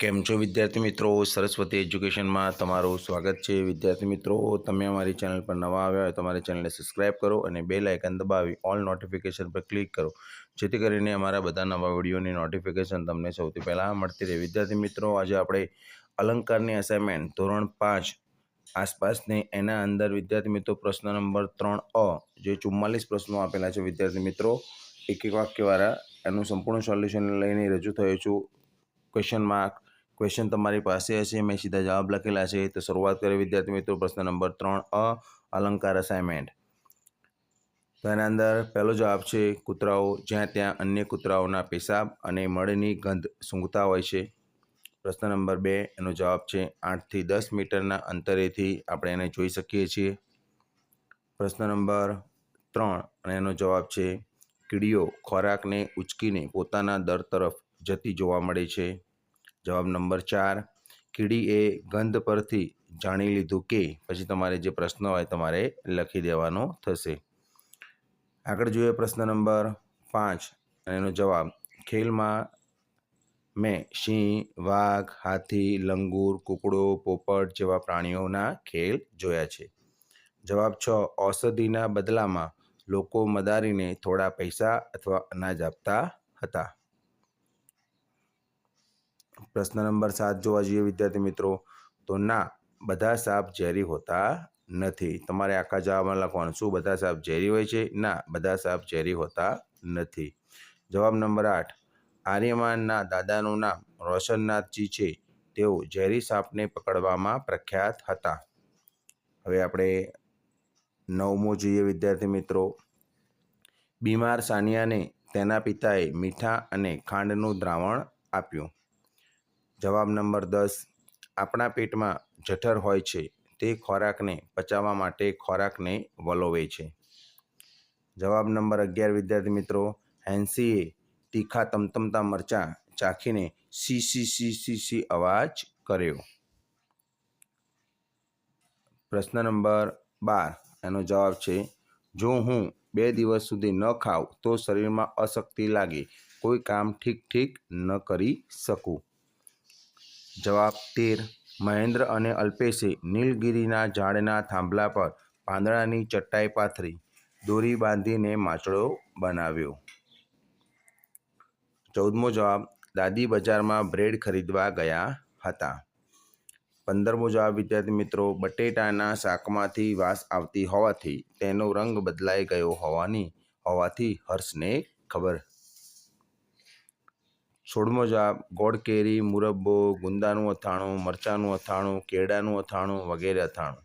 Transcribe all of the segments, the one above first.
કેમ છો વિદ્યાર્થી મિત્રો? સરસ્વતી એજ્યુકેશનમાં તમારું સ્વાગત છે। વિદ્યાર્થી મિત્રો, તમે અમારી ચેનલ પર નવા આવ્યા હોય તો અમારી ચેનલને સબસ્ક્રાઇબ કરો અને બેલ આઇકન દબાવી ઓલ નોટિફિકેશન પર ક્લિક કરો, જેથી કરીને અમારા બધા નવા વિડીયોની નોટિફિકેશન તમને સૌથી પહેલાં મળતી રહે। વિદ્યાર્થી મિત્રો, આજે આપણે અલંકારની અસાઇનમેન્ટ ધોરણ 5 આસપાસની એના અંદર વિદ્યાર્થી મિત્રો પ્રશ્ન નંબર 3 જે 44 પ્રશ્નો આપેલા છે વિદ્યાર્થી મિત્રો, એક એક વાક્યવાળા એનું સંપૂર્ણ સોલ્યુશન લઈને રજૂ થયો છું। ક્વેશ્ચન તમારી પાસે હશે, મેં સીધા જવાબ લખેલા છે। તો શરૂઆત કરીએ વિદ્યાર્થી મિત્રો પ્રશ્ન નંબર 3 અલંકાર અસાઇનમેન્ટ। તો એના અંદર પહેલો જવાબ છે કૂતરાઓ જ્યાં ત્યાં અન્ય કૂતરાઓના પેશાબ અને મળની ગંધ સૂંઘતા હોય છે। પ્રશ્ન નંબર 2 એનો જવાબ છે 8 થી 10 મીટરના અંતરેથી આપણે એને જોઈ શકીએ છીએ। પ્રશ્ન નંબર 3 અને એનો જવાબ છે કીડીઓ ખોરાકને ઉચકીને પોતાના દર તરફ જતી જોવા મળે છે। જવાબ નંબર 4 કીડીએ ગંધ પરથી જાણી લીધું કે, પછી તમારે જે પ્રશ્ન હોય તમારે લખી દેવાનો થશે। આગળ જોઈએ પ્રશ્ન નંબર 5 અને એનો જવાબ ખેલમાં મેં સિંહ, વાઘ, હાથી, લંગૂર, કૂકડો, પોપટ જેવા પ્રાણીઓના ખેલ જોયા છે। જવાબ 6 ઔષધિના બદલામાં લોકો મદારીને થોડા પૈસા અથવા અનાજ આપતા હતા। પ્રશ્ન નંબર 7 જોવા જઈએ વિદ્યાર્થી મિત્રો, તો ના, બધા સાપ ઝેરી હોતા નથી। તમારે આખા જવાબમાં લખવાનું, શું બધા સાપ ઝેરી હોય છે? ના, બધા સાપ ઝેરી હોતા નથી। જવાબ નંબર 8 આર્યમાનના દાદાનું નામ રોશનનાથજી છે, તેઓ ઝેરી સાપને પકડવામાં પ્રખ્યાત હતા। હવે આપણે 9મો જોઈએ વિદ્યાર્થી મિત્રો, બીમાર સાનિયાને તેના પિતાએ મીઠા અને ખાંડનું દ્રાવણ આપ્યું। જવાબ નંબર 10 આપણા પેટમાં જઠર હોય છે, તે ખોરાકને પચાવવા માટે ખોરાકને વલોવે છે। જવાબ નંબર 11 વિદ્યાર્થી મિત્રો, હેન્સીએ તીખા તમતમતા મરચાં ચાખીને સી સી સી સી સી અવાજ કર્યો। પ્રશ્ન નંબર 12 એનો જવાબ છે જો હું 2 દિવસ સુધી ન ખાઉં તો શરીરમાં અશક્તિ લાગે, કોઈ કામ ઠીક ન કરી શકું। જવાબ 13 મહેન્દ્ર અને અલ્પેશે નીલગિરીના ઝાડના થાંભલા પર પાંદડાની ચટાઈ પાથરી દોરી બાંધીને માચડો બનાવ્યો। 14મો જવાબ દાદી બજારમાં બ્રેડ ખરીદવા ગયા હતા। 15મો જવાબ વિદ્યાર્થી મિત્રો, બટેટાના શાકમાંથી વાસ આવતી હોવાથી તેનો રંગ બદલાઈ ગયો હોવાથી હર્ષને ખબર। 16મો જવાબ ગોળ કેરી, મુરબ્બો, ગુંદાનું અથાણું, મરચાંનું અથાણું, કેળાનું અથાણું વગેરે અથાણું।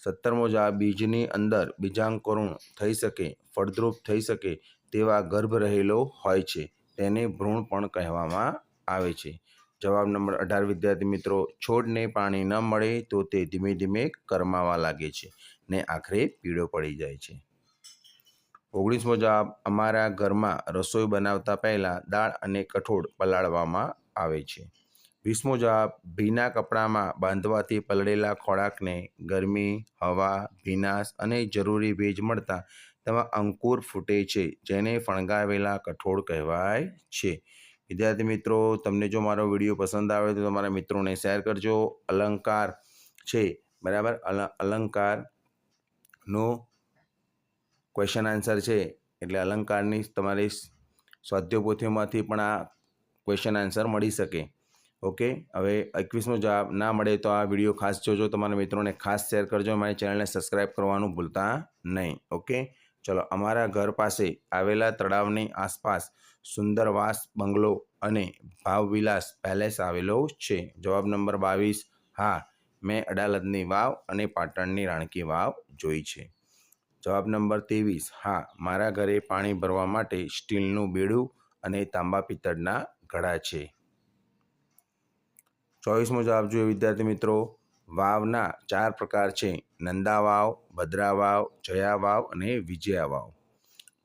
17મો જવાબ બીજની અંદર બીજાંકુરણ થઈ શકે, ફળદ્રુપ થઈ શકે તેવા ગર્ભ રહેલો હોય છે, તેને ભ્રૂણ પણ કહેવામાં આવે છે। જવાબ નંબર 18 વિદ્યાર્થી મિત્રો, છોડને પાણી ન મળે તો તે ધીમે ધીમે કરમાવા લાગે છે ને આખરે પીળો પડી જાય છે। 19મો જવાબ અમારા ઘરમાં રસોઈ બનાવતા પહેલા દાળ અને કઠોળ પલાળવામાં આવે છે। 20મો જવાબ ભીના કપડામાં બાંધવાથી પલળેલા ખોરાકને ગરમી, હવા, ભીનાશ અને જરૂરી ભેજ મળતા તેમાં અંકુર ફૂટે છે, જેને ફણગાવેલા કઠોળ કહેવાય છે। વિદ્યાર્થી મિત્રો, તમને જો મારો વિડીયો પસંદ આવે તો તમારા મિત્રોને શેર કરજો। અલંકાર છે બરાબર, અલંકારનો ક્વેશ્ચન આન્સર છે, એટલે અલંકારની તમારી સ્વાધ્યાય પોથીમાંથી પણ આ ક્વેશ્ચન આન્સર મળી શકે। ઓકે, હવે 21મો જવાબ ના મળે તો આ વિડીયો ખાસ જોજો, તમારા મિત્રોને ખાસ શેર કરજો, મારી ચેનલને સબસ્ક્રાઈબ કરવાનું ભૂલતા નહીં। ઓકે, ચલો, અમારા ઘર પાસે આવેલા તળાવની આસપાસ સુંદર વાસ બંગલો અને ભાવવિલાસ પેલેસ આવેલો છે। જવાબ નંબર 22 હા, મેં અડાલજની વાવ અને પાટણની રાણકી વાવ જોઈ છે। જવાબ નંબર 23 હા, મારા ઘરે પાણી ભરવા માટે સ્ટીલનું બેડું અને તાંબા પિત્તળના ઘડા છે। 24મો જવાબ જોઈએ વિદ્યાર્થી મિત્રો, વાવના 4 પ્રકાર છે, નંદા વાવ, ભદ્રા વાવ, જયા વાવ અને વિજયા વાવ।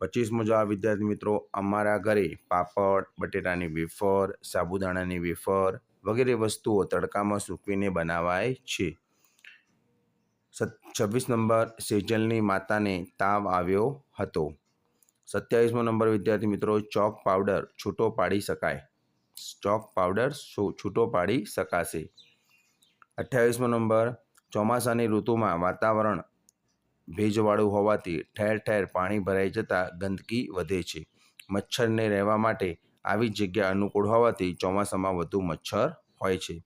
25મો જવાબ વિદ્યાર્થી મિત્રો, અમારા ઘરે પાપડ, બટેટાની વેફર, સાબુદાણાની વેફર વગેરે વસ્તુઓ તડકામાં સૂકવીને બનાવાય છે। 26 નંબર સેજલની માતાને તાવ આવ્યો હતો। 27મો નંબર વિદ્યાર્થી મિત્રો, ચોક પાવડર છૂટો પાડી શકાય। ચોક પાવડર છૂટો પાડી શકાશે। 28મો નંબર, ચોમાસાની ઋતુમાં વાતાવરણ ભેજવાળું હોવાથી ઠેર ઠેર પાણી ભરાઈ જતાં ગંદકી વધે છે। મચ્છરને રહેવા માટે આવી જગ્યા અનુકૂળ હોવાથી ચોમાસામાં વધુ મચ્છર હોય છે।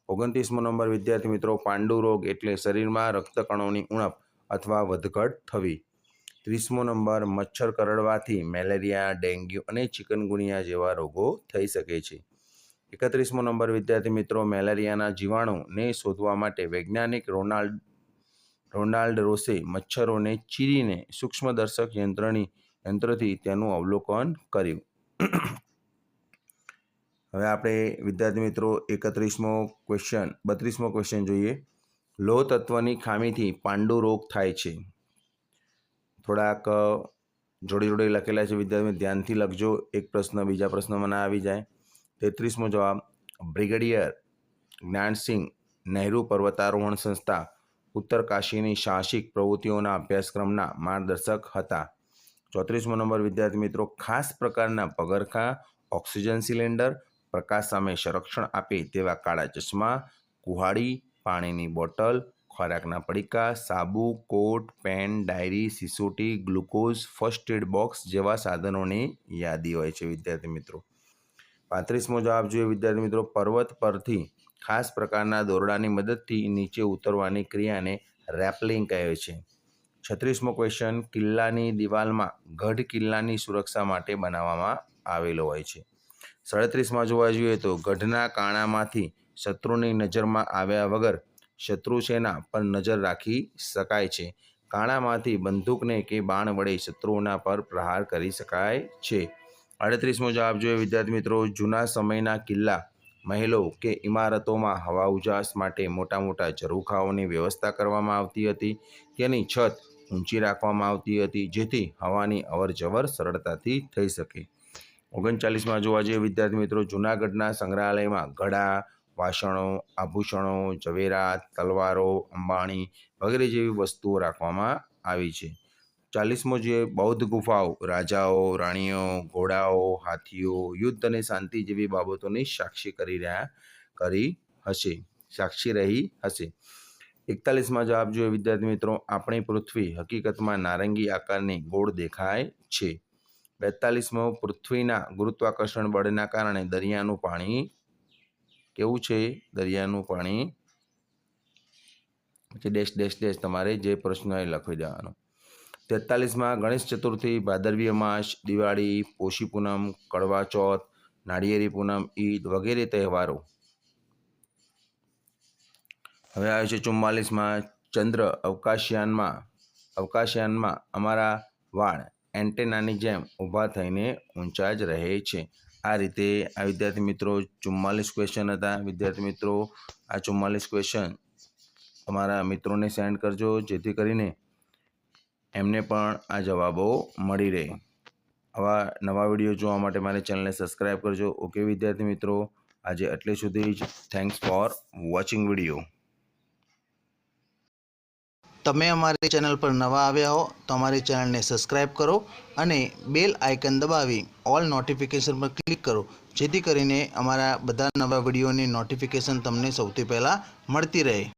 29મો નંબર વિદ્યાર્થી મિત્રો, પાંડુ રોગ એટલે શરીરમાં રક્તકણોની ઉણપ અથવા વધઘટ થવી। 30મો નંબર, મચ્છર કરડવાથી મેલેરિયા, ડેન્ગ્યુ અને ચિકનગુનિયા જેવા રોગો થઈ શકે છે। 31મો નંબર વિદ્યાર્થી મિત્રો, મેલેરિયાના જીવાણુને શોધવા માટે વૈજ્ઞાનિક રોનાલ્ડ રોસે મચ્છરોને ચીરીને સૂક્ષ્મદર્શક યંત્રથી તેનું અવલોકન કર્યું। હવે આપણે વિદ્યાર્થી મિત્રો 32મો ક્વેશ્ચન જોઈએ। લોહ તત્વની ખામીથી પાંડુ રોગ થાય છે। થોડાક જોડે લખેલા છે વિદ્યાર્થી, ધ્યાનથી લખજો, એક પ્રશ્ન બીજા પ્રશ્નમાં ના આવી જાય। 33મો જવાબ, બ્રિગેડિયર જ્ઞાનસિંહ નહેરુ પર્વતારોહણ સંસ્થા ઉત્તરકાશીની સાહસિક પ્રવૃત્તિઓના અભ્યાસક્રમના માર્ગદર્શક હતા। 34મો નંબર વિદ્યાર્થી મિત્રો, ખાસ પ્રકારના પગરખાં, ઓક્સિજન સિલિન્ડર, પ્રકાશ સામે સંરક્ષણ આપે તેવા કાળા ચશ્મા, કુહાડી, પાણીની બોટલ, ખોરાકના પડીકા, સાબુ, કોટ, પેન, ડાયરી, સિસોટી, ગ્લુકોઝ, ફર્સ્ટ એડ બોક્સ જેવા સાધનોની યાદી હોય છે વિદ્યાર્થી મિત્રો। 35મો જવાબ જોઈએ વિદ્યાર્થી મિત્રો, પર્વત પરથી ખાસ પ્રકારના દોરડાની મદદથી નીચે ઉતરવાની ક્રિયાને રેપલિંગ કહે છે। 36મો ક્વેશ્ચન, કિલ્લાની દિવાલમાં ગઢ કિલ્લાની સુરક્ષા માટે બનાવવામાં આવેલો હોય છે। 37માં જોવા જોઈએ તો ગઢના કાણામાંથી શત્રુની નજરમાં આવ્યા વગર શત્રુ સેના પર નજર રાખી શકાય છે। કાણામાંથી બંદૂકને કે બાણ વડે શત્રુઓના પર પ્રહાર કરી શકાય છે। 38મો જવાબ જોઈએ વિદ્યાર્થી મિત્રો, જૂના સમયના કિલ્લા, મહેલો કે ઇમારતોમાં હવા ઉજાસ માટે મોટા મોટા ઝરૂખાઓની વ્યવસ્થા કરવામાં આવતી હતી। તેની છત ઊંચી રાખવામાં આવતી હતી જેથી હવાની અવરજવર સરળતાથી થઈ શકે। 39માં જોવા જઈએ વિદ્યાર્થી મિત્રો, જૂનાગઢના સંગ્રહાલયમાં ઘડા, વાસણો, આભૂષણો, ઝવેરાત, તલવારો, અંબાણી વગેરે જેવી વસ્તુઓ રાખવામાં આવી છે। 40મો જોઈએ, બૌદ્ધ ગુફાઓ રાજાઓ, રાણીઓ, ઘોડાઓ, હાથીઓ, યુદ્ધ અને શાંતિ જેવી બાબતોની સાક્ષી રહી હશે। 41માં જવાબ જોઈએ વિદ્યાર્થી મિત્રો, આપણી પૃથ્વી હકીકતમાં નારંગી આકારની ગોળ દેખાય છે। 42મો, પૃથ્વીના ગુરુત્વાકર્ષણ બળના કારણે દરિયાનું પાણી કેવું છે? દરિયાનું પાણી ડેશ ડેશ ડેશ તમારે જે પ્રશ્ન એ લખી દેવાનો। 43માં, ગણેશ ચતુર્થી, ભાદરવી અમાસ, દિવાળી, પોષી પૂનમ, કડવા ચોથ, નાળિયેરી પૂનમ, ઈદ વગેરે તહેવારો। હવે આવે છે 44માં, ચંદ્ર અવકાશયાનમાં અમારા વાળ એન્ટેનાની જેમ ઊભા થઈને ઊંચા જ રહે છે। આ રીતે આ વિદ્યાર્થી મિત્રો 44 ક્વેશ્ચન હતા। વિદ્યાર્થી મિત્રો, આ 44 ક્વેશ્ચન તમારા મિત્રોને સેન્ડ કરજો જેથી કરીને એમને પણ આ જવાબો મળી રહે। આવા નવા વિડીયો જોવા માટે મારી ચેનલને સબસ્ક્રાઈબ કરજો। ઓકે વિદ્યાર્થી મિત્રો, આજે એટલે સુધી જ। Thanks for watching video. તમે અમારી ચેનલ પર નવા આવ્યા હો તો અમારી ચેનલને સબસ્ક્રાઈબ કરો અને બેલ આઇકન દબાવી ઓલ નોટિફિકેશન પર ક્લિક કરો જેથી કરીને અમારા બધા નવા વિડીયોની નોટિફિકેશન તમને સૌથી પહેલાં મળતી રહે।